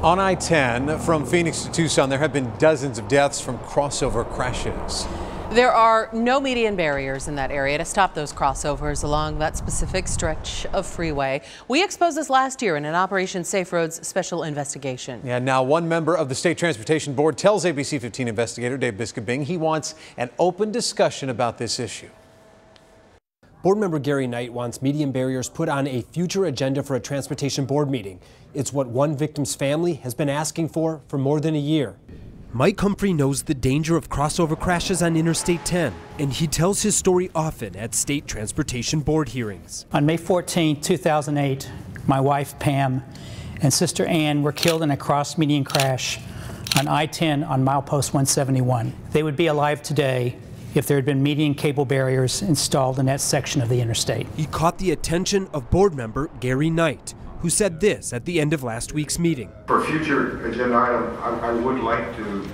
On I-10 from Phoenix to Tucson, there have been dozens of deaths from crossover crashes. There are no median barriers in that area to stop those crossovers along that specific stretch of freeway. We exposed this last year in an Operation Safe Roads special investigation. Yeah, now one member of the State Transportation Board tells ABC 15 investigator Dave Biscobing he wants an open discussion about this issue. Board member Gary Knight wants median barriers put on a future agenda for a transportation board meeting. It's what one victim's family has been asking for more than a year. Mike Humphrey knows the danger of crossover crashes on Interstate 10, and he tells his story often at State Transportation Board hearings. On May 14, 2008, my wife Pam and sister Ann were killed in a cross-median crash on I-10 on milepost 171. They would be alive today if there had been median cable barriers installed in that section of the interstate. He caught the attention of board member Gary Knight, who said this at the end of last week's meeting. For a future agenda item, I would like to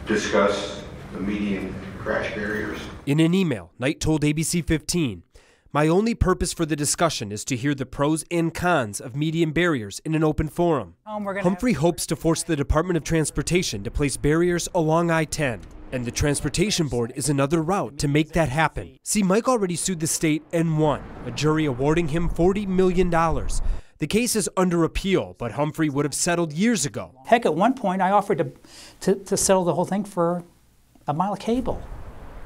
discuss the median crash barriers. In an email, Knight told ABC 15, "My only purpose for the discussion is to hear the pros and cons of median barriers in an open forum." Humphrey hopes to force the Department of Transportation to place barriers along I-10. And the Transportation Board is another route to make that happen. See, Mike already sued the state and won, a jury awarding him $40 million. The case is under appeal, but Humphrey would have settled years ago. Heck, at one point I offered to settle the whole thing for a mile of cable.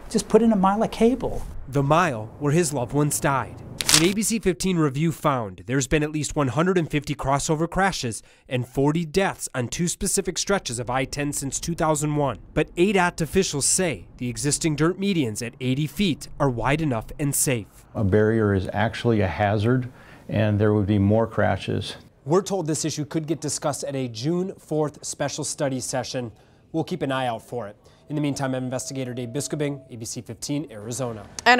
Just put in a mile of cable. The mile where his loved ones died. An ABC 15 review found there's been at least 150 crossover crashes and 40 deaths on two specific stretches of I-10 since 2001. But ADOT officials say the existing dirt medians at 80 feet are wide enough and safe. A barrier is actually a hazard, and there would be more crashes. We're told this issue could get discussed at a June 4th special study session. We'll keep an eye out for it. In the meantime, I'm investigator Dave Biscobing, ABC 15, Arizona.